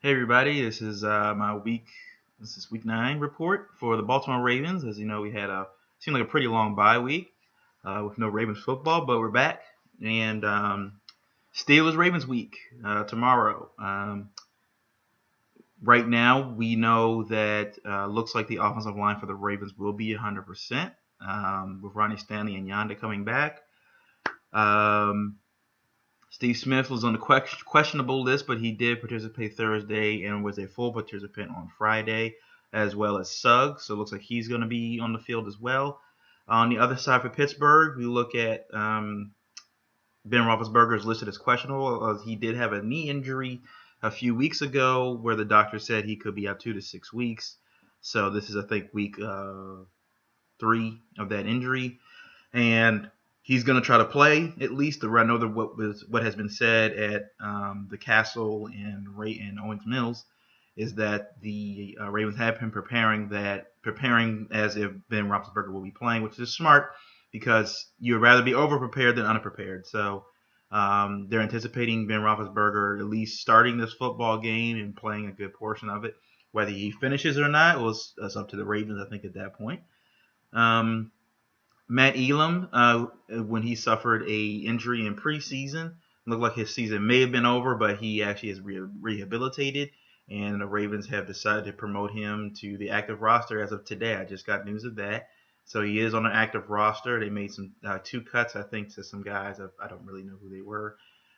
Hey everybody, this is week 9 report for the Baltimore Ravens. As you know, we had seemed like a pretty long bye week with no Ravens football, but we're back and Steelers Ravens week tomorrow. Right now, we know that looks like the offensive line for the Ravens will be 100% with Ronnie Stanley and Yanda coming back. Steve Smith was on the questionable list, but he did participate Thursday and was a full participant on Friday, as well as Suggs. So it looks like he's going to be on the field as well. On the other side for Pittsburgh, we look at Ben Roethlisberger is listed as questionable. He did have a knee injury a few weeks ago where the doctor said he could be out 2 to 6 weeks. So this is, I think, week 3 of that injury. And he's going to try to play at least. I know that what has been said at the Castle and Owings Mills is that the Ravens have been preparing as if Ben Roethlisberger will be playing, which is smart because you'd rather be over-prepared than unprepared. So they're anticipating Ben Roethlisberger at least starting this football game and playing a good portion of it. Whether he finishes or not was up to the Ravens, I think, at that point. Matt Elam, when he suffered a injury in preseason, looked like his season may have been over, but he actually is rehabilitated, and the Ravens have decided to promote him to the active roster as of today. I just got news of that. So he is on an active roster. They made some 2 cuts, I think, to some guys. I don't really know who they were,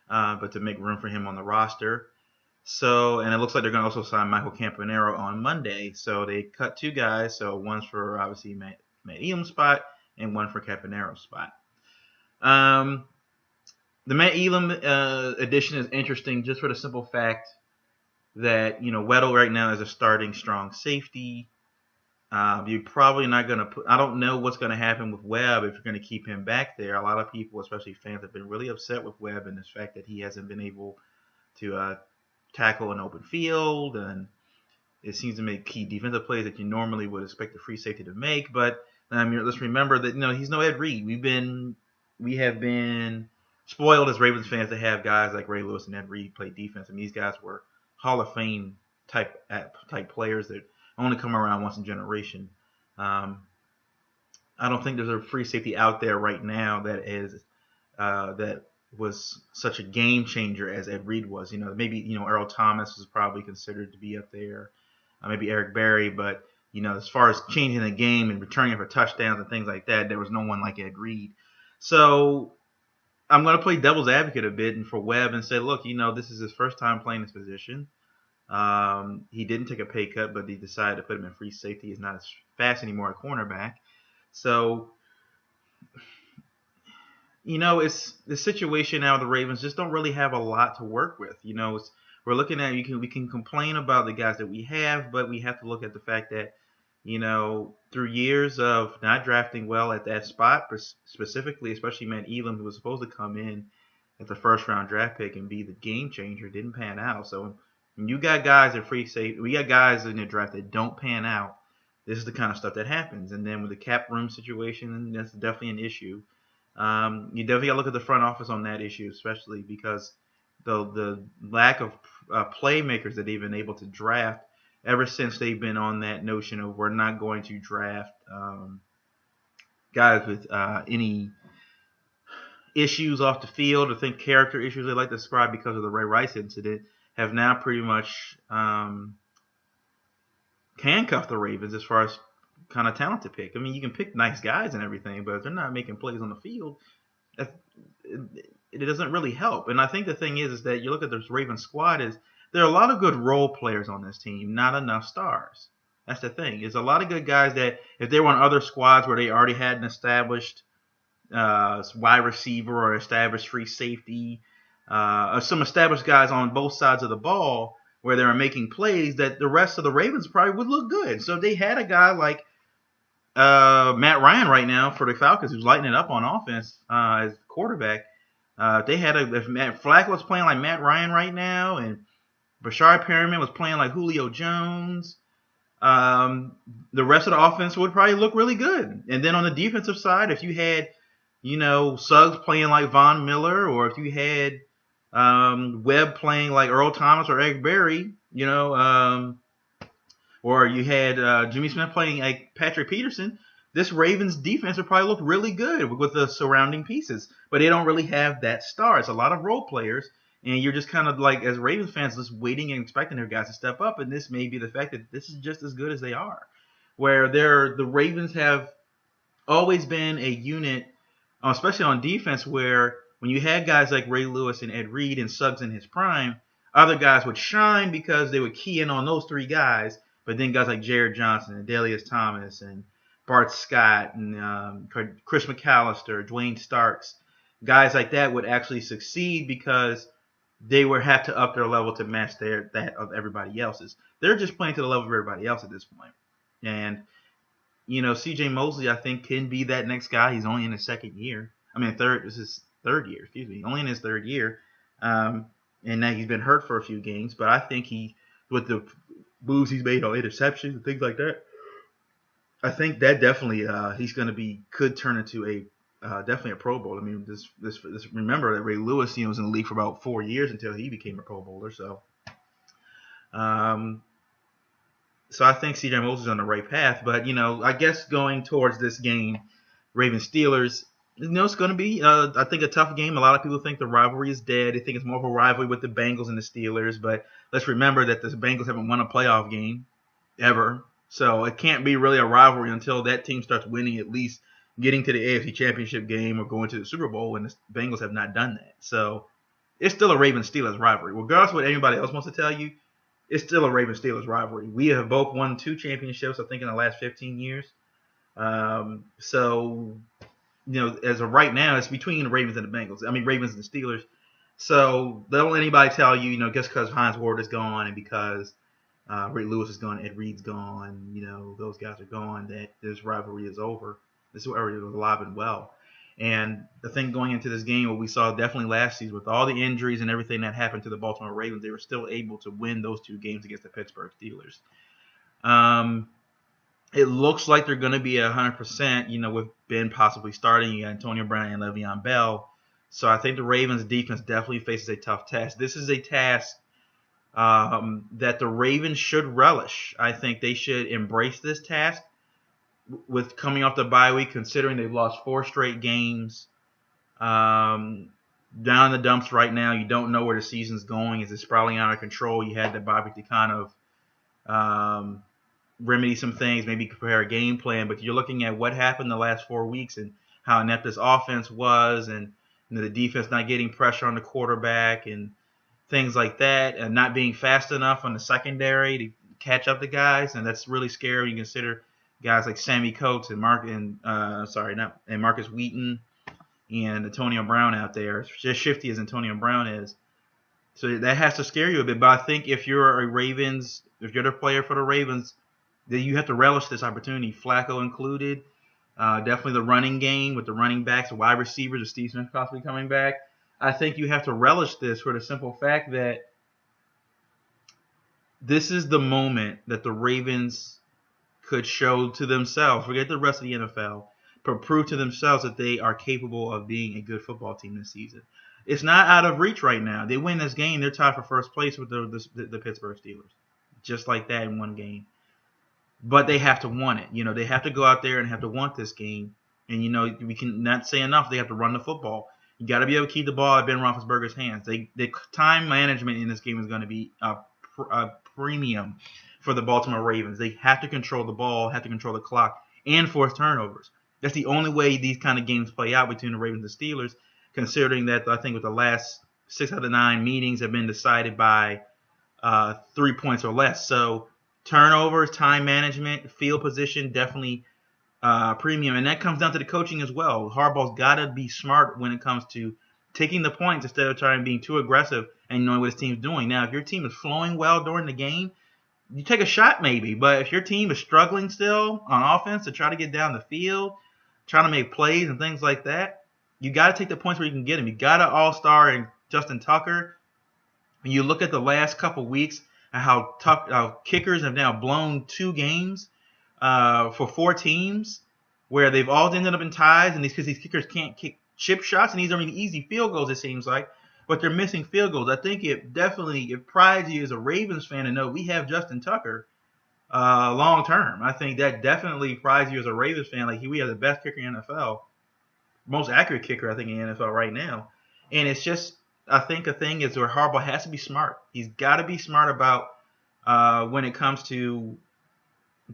but to make room for him on the roster. So, and it looks like they're going to also sign Michael Campanaro on Monday. So they cut 2 guys. So one's for obviously Matt Elam's spot, and one for Campanero's spot. The Matt Elam addition is interesting just for the simple fact that, Weddle right now is a starting strong safety. You're probably not going to I don't know what's going to happen with Webb if you're going to keep him back there. A lot of people, especially fans, have been really upset with Webb and the fact that he hasn't been able to tackle an open field, and it seems to make key defensive plays that you normally would expect a free safety to make, but let's remember that he's no Ed Reed. We have been spoiled as Ravens fans to have guys like Ray Lewis and Ed Reed play defense, and these guys were Hall of Fame type players that only come around once in a generation. I don't think there's a free safety out there right now that was such a game changer as Ed Reed was. Maybe Earl Thomas was probably considered to be up there, maybe Eric Berry, but as far as changing the game and returning for touchdowns and things like that, there was no one like Ed Reed. So I'm going to play devil's advocate a bit and for Webb and say, look, this is his first time playing this position. He didn't take a pay cut, but he decided to put him in free safety. He's not as fast anymore at cornerback. So, it's the situation now. The Ravens just don't really have a lot to work with. We're looking at we can complain about the guys that we have, but we have to look at the fact that through years of not drafting well at that spot, specifically, especially Matt Elam, who was supposed to come in at the first round draft pick and be the game changer, didn't pan out. So when you got guys at free safety, we got guys in the draft that don't pan out. This is the kind of stuff that happens. And then with the cap room situation, that's definitely an issue. You definitely got to look at the front office on that issue, especially because the lack of playmakers that they've been able to draft ever since they've been on that notion of we're not going to draft guys with any issues off the field, or think character issues they like to describe because of the Ray Rice incident, have now pretty much handcuffed the Ravens as far as kind of talent to pick. I mean, you can pick nice guys and everything, but if they're not making plays on the field, it doesn't really help. And I think the thing is that you look at this Ravens squad there are a lot of good role players on this team, not enough stars. That's the thing. There's a lot of good guys that if they were on other squads where they already had an established wide receiver or established free safety, or some established guys on both sides of the ball where they were making plays, that the rest of the Ravens probably would look good. So if they had a guy like Matt Ryan right now for the Falcons, who's lighting it up on offense as quarterback, if Matt Flacco was playing like Matt Ryan right now, and Bashard Perriman was playing like Julio Jones, the rest of the offense would probably look really good. And then on the defensive side, if you had, Suggs playing like Von Miller, or if you had, Webb playing like Earl Thomas or Eric Berry, or you had Jimmy Smith playing like Patrick Peterson, this Ravens defense would probably look really good with the surrounding pieces. But they don't really have that star. It's a lot of role players, and you're just kind of like, as Ravens fans, just waiting and expecting their guys to step up. And this may be the fact that this is just as good as they are. Where the Ravens have always been a unit, especially on defense, where when you had guys like Ray Lewis and Ed Reed and Suggs in his prime, other guys would shine because they would key in on those three guys. But then guys like Jared Johnson and Delius Thomas and Bart Scott and Chris McAllister, Dwayne Starks, guys like that would actually succeed because they would have to up their level to match that of everybody else's. They're just playing to the level of everybody else at this point. And C.J. Mosley, I think, can be that next guy. He's only in his second year. This is third year, excuse me. Only in his third year. And now he's been hurt for a few games. But I think with the moves he's made on interceptions and things like that, I think that definitely he's going to could turn into definitely a Pro Bowl. This remember that Ray Lewis, was in the league for about 4 years until he became a Pro Bowler. So, So I think C.J. Mosley's on the right path. But, I guess going towards this game, Ravens-Steelers, it's going to be, I think, a tough game. A lot of people think the rivalry is dead. They think it's more of a rivalry with the Bengals and the Steelers. But let's remember that the Bengals haven't won a playoff game ever. So it can't be really a rivalry until that team starts winning, at least getting to the AFC Championship game or going to the Super Bowl, and the Bengals have not done that. So it's still a Ravens-Steelers rivalry. Regardless of what anybody else wants to tell you, it's still a Ravens-Steelers rivalry. We have both won 2 championships, I think, in the last 15 years. So, as of right now, it's between the Ravens and the Bengals. Ravens and the Steelers. So don't let anybody tell you, just because Hines Ward is gone and because Ray Lewis is gone, Ed Reed's gone, those guys are gone, that this rivalry is over. This rivalry is alive and well. And the thing going into this game, what we saw definitely last season, with all the injuries and everything that happened to the Baltimore Ravens, they were still able to win those 2 games against the Pittsburgh Steelers. It looks like they're going to be 100%, with Ben possibly starting. You got Antonio Brown and Le'Veon Bell. So I think the Ravens defense definitely faces a tough task. This is a task that the Ravens should relish. I think they should embrace this task with coming off the bye week, considering they've lost 4 straight games. Down in the dumps right now. You don't know where the season's going. Is it spiraling out of control? You had the bye week to kind of remedy some things, maybe prepare a game plan. But you're looking at what happened the last 4 weeks and how inept this offense was, and the defense not getting pressure on the quarterback and things like that, and not being fast enough on the secondary to catch up to guys. And that's really scary when you consider guys like Sammy Coates and Marcus Wheaton and Antonio Brown out there, just shifty as Antonio Brown is. So that has to scare you a bit. But I think if you're the player for the Ravens, then you have to relish this opportunity, Flacco included. Definitely the running game with the running backs, the wide receivers, with Steve Smith possibly coming back. I think you have to relish this for the simple fact that this is the moment that the Ravens could show to themselves, forget the rest of the NFL, but prove to themselves that they are capable of being a good football team this season. It's not out of reach right now. They win this game, they're tied for first place with the Pittsburgh Steelers. Just like that in one game. But they have to want it. They have to go out there and have to want this game. And, we can not say enough. They have to run the football. You got to be able to keep the ball at Ben Roethlisberger's hands. The time management in this game is going to be a premium for the Baltimore Ravens. They have to control the ball, have to control the clock, and force turnovers. That's the only way these kind of games play out between the Ravens and Steelers, considering that I think with the last 6 out of 9 meetings have been decided by 3 points or less. So turnovers, time management, field position, definitely premium. And that comes down to the coaching as well. Harbaugh's got to be smart when it comes to taking the points instead of trying being too aggressive and knowing what his team's doing. Now, if your team is flowing well during the game, you take a shot maybe. But if your team is struggling still on offense to try to get down the field, trying to make plays and things like that, you got to take the points where you can get them. You got to all-star in Justin Tucker. When you look at the last couple weeks and how kickers have now blown 2 games for 4 teams where they've all ended up in ties, and because these kickers can't kick chip shots, and these are easy field goals, it seems like. but they're missing field goals. I think it prides you as a Ravens fan to know we have Justin Tucker long term. I think that definitely prides you as a Ravens fan. Like we have the best kicker in the NFL, most accurate kicker I think in the NFL right now. And it's just I think a thing is where Harbaugh has to be smart. He's got to be smart about when it comes to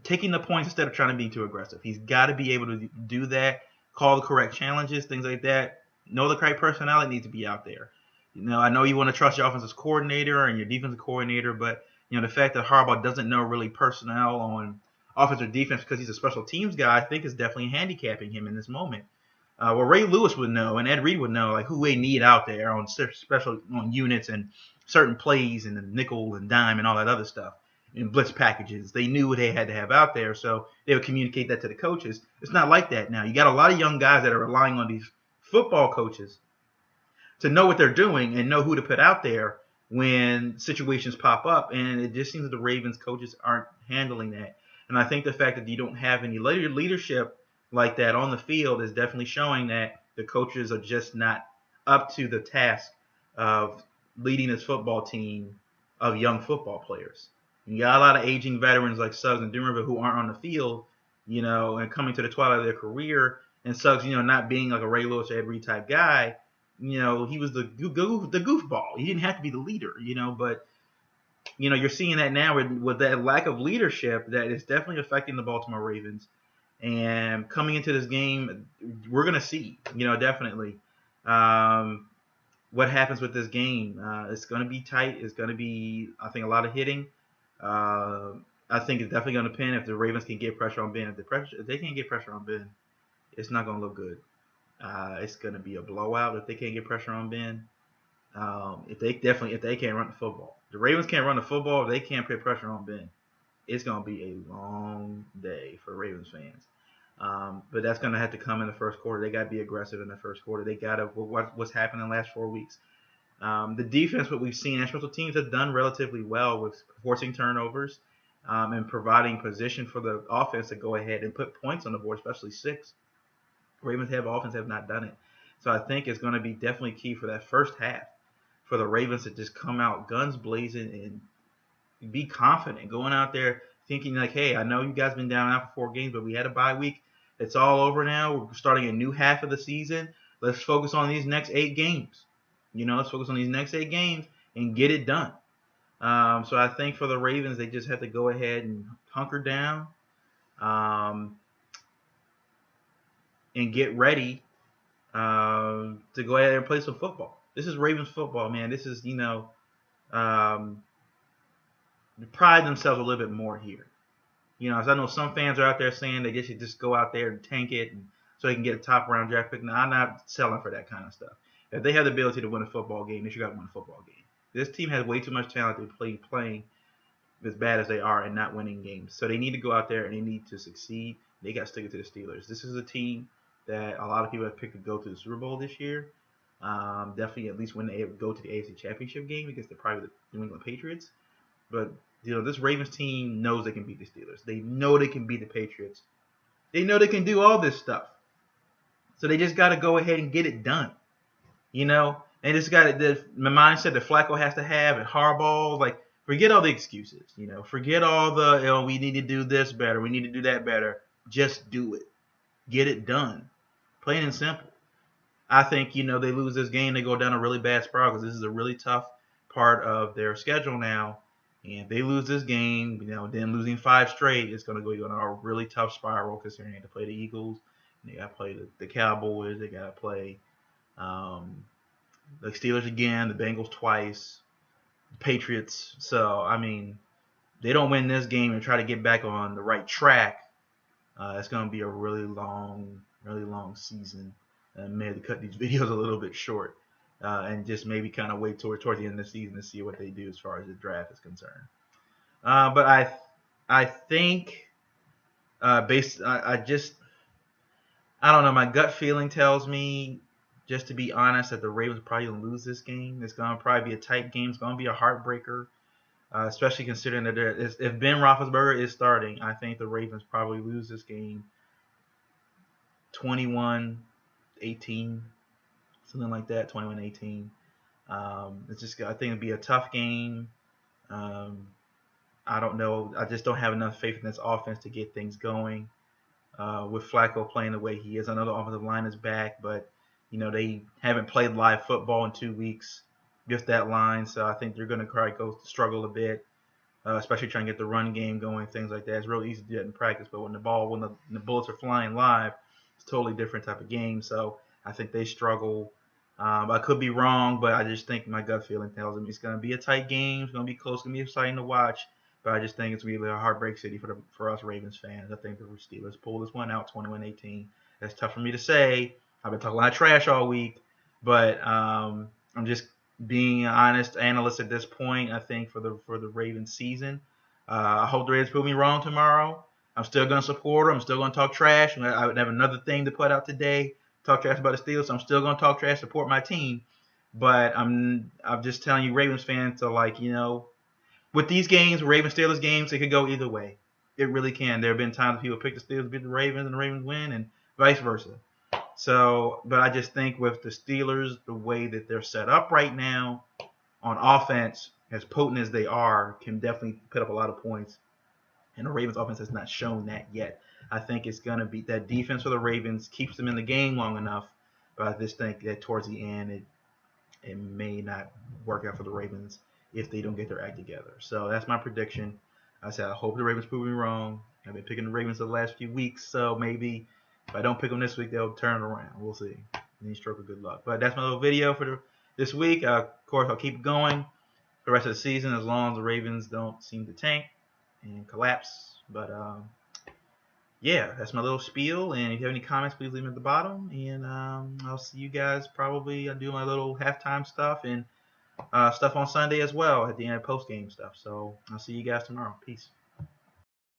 taking the points instead of trying to be too aggressive. He's got to be able to do that, call the correct challenges, things like that. Know the correct personnel that needs to be out there. I know you want to trust your offensive coordinator and your defensive coordinator, but the fact that Harbaugh doesn't know really personnel on offense or defense because he's a special teams guy, I think is definitely handicapping him in this moment. Well, Ray Lewis would know and Ed Reed would know like who they need out there on special on units and certain plays and the nickel and dime and all that other stuff and blitz packages. They knew what they had to have out there, so they would communicate that to the coaches. It's not like that now. You got a lot of young guys that are relying on these football coaches to know what they're doing and know who to put out there when situations pop up. And it just seems that the Ravens coaches aren't handling that. And I think the fact that you don't have any leadership like that on the field is definitely showing that the coaches are just not up to the task of leading this football team of young football players. You got a lot of aging veterans like Suggs and Dumervil who aren't on the field, and coming to the twilight of their career. And Suggs, not being like a Ray Lewis or Ed Reed type guy, he was the goofball. He didn't have to be the leader, but you're seeing that now with that lack of leadership that is definitely affecting the Baltimore Ravens. And coming into this game, we're going to see, definitely what happens with this game. It's going to be tight. It's going to be, I think, a lot of hitting. I think it's definitely going to pin if the Ravens can get pressure on Ben. If they can't get pressure on Ben, it's not going to look good. It's going to be a blowout if they can't get pressure on Ben. If they can't run the football. The Ravens can't run the football. If they can't put pressure on Ben, it's going to be a long day for Ravens fans. But that's going to have to come in the first quarter. They got to be aggressive in the first quarter. They got to what's happened in the last 4 weeks. The defense, what we've seen, and special teams have done relatively well with forcing turnovers and providing position for the offense to go ahead and put points on the board, especially 6. Ravens offense have not done it. So I think it's going to be definitely key for that first half for the Ravens to just come out guns blazing and be confident going out there thinking like, hey, I know you guys been down out for 4 games, but we had a bye week. It's all over now. We're starting a new half of the season. Let's focus on these next 8 games. Let's focus on these next 8 games and get it done. So I think for the Ravens, they just have to go ahead and hunker down and get ready to go ahead and play some football. This is Ravens football, man. This is, pride themselves a little bit more here. As I know some fans are out there saying they should just go out there and tank it so they can get a top round draft pick. No, I'm not selling for that kind of stuff. If they have the ability to win a football game, they should got to win a football game. This team has way too much talent to be playing as bad as they are and not winning games. So they need to go out there and they need to succeed. They got to stick it to the Steelers. This is a team that a lot of people have picked to go to the Super Bowl this year. Definitely at least when they go to the AFC Championship game against the New England Patriots. But this Ravens team knows they can beat the Steelers. They know they can beat the Patriots. They know they can do all this stuff. So they just got to go ahead and get it done. And it's got the mindset that Flacco has to have and Harbaugh. Like, forget all the excuses. Forget all the, we need to do this better. We need to do that better. Just do it. Get it done. Plain and simple. I think, they lose this game. They go down a really bad spiral because this is a really tough part of their schedule now. And if they lose this game, then losing 5 straight, it's going to go on a really tough spiral considering they have to play the Eagles. They got to play the Cowboys. They got to play the Steelers again, the Bengals twice, the Patriots. So, they don't win this game and try to get back on the right track. It's going to be a really long season. And maybe cut these videos a little bit short. And just maybe kind of wait towards the end of the season to see what they do as far as the draft is concerned. But I think I don't know. My gut feeling tells me, just to be honest, that the Ravens probably going to lose this game. It's going to probably be a tight game. It's going to be a heartbreaker, especially considering that if Ben Roethlisberger is starting, I think the Ravens probably lose this game 21-18. Something like that, 21-18. It's just I think it'll be a tough game. Um, I don't know. I just don't have enough faith in this offense to get things going. With Flacco playing the way he is, I know the offensive line is back, but they haven't played live football in 2 weeks with that line, so I think they're going to probably go struggle a bit, especially trying to get the run game going, things like that. It's real easy to do that in practice, but when the bullets are flying live, it's a totally different type of game. So I think they struggle. I could be wrong, but I just think my gut feeling tells me it's going to be a tight game. It's going to be close. It's going to be exciting to watch. But I just think it's really a heartbreak city for us Ravens fans. I think the Steelers pull this one out 21-18. That's tough for me to say. I've been talking a lot of trash all week, but I'm just being an honest analyst at this point. I think for the Ravens season, I hope the Ravens prove me wrong tomorrow. I'm still going to support them. I'm still going to talk trash. I would have another thing to put out today, talk trash about the Steelers. So I'm still going to talk trash, support my team. But I'm just telling you, Ravens fans, to with these games, Ravens Steelers games, it could go either way. It really can. There have been times people pick the Steelers, beat the Ravens, and the Ravens win, and vice versa. So, but I just think with the Steelers, the way that they're set up right now on offense, as potent as they are, can definitely put up a lot of points. And the Ravens offense has not shown that yet. I think it's going to be that defense for the Ravens keeps them in the game long enough. But I just think that towards the end, it may not work out for the Ravens if they don't get their act together. So that's my prediction. I said I hope the Ravens prove me wrong. I've been picking the Ravens the last few weeks, so maybe if I don't pick them this week, they'll turn it around. We'll see. Any stroke of good luck. But that's my little video for this week. Of course, I'll keep going for the rest of the season as long as the Ravens don't seem to tank and collapse. But yeah, that's my little spiel. And if you have any comments, please leave them at the bottom. And I'll see you guys probably. I'll do my little halftime stuff and stuff on Sunday as well at the end of post game stuff. So I'll see you guys tomorrow. Peace.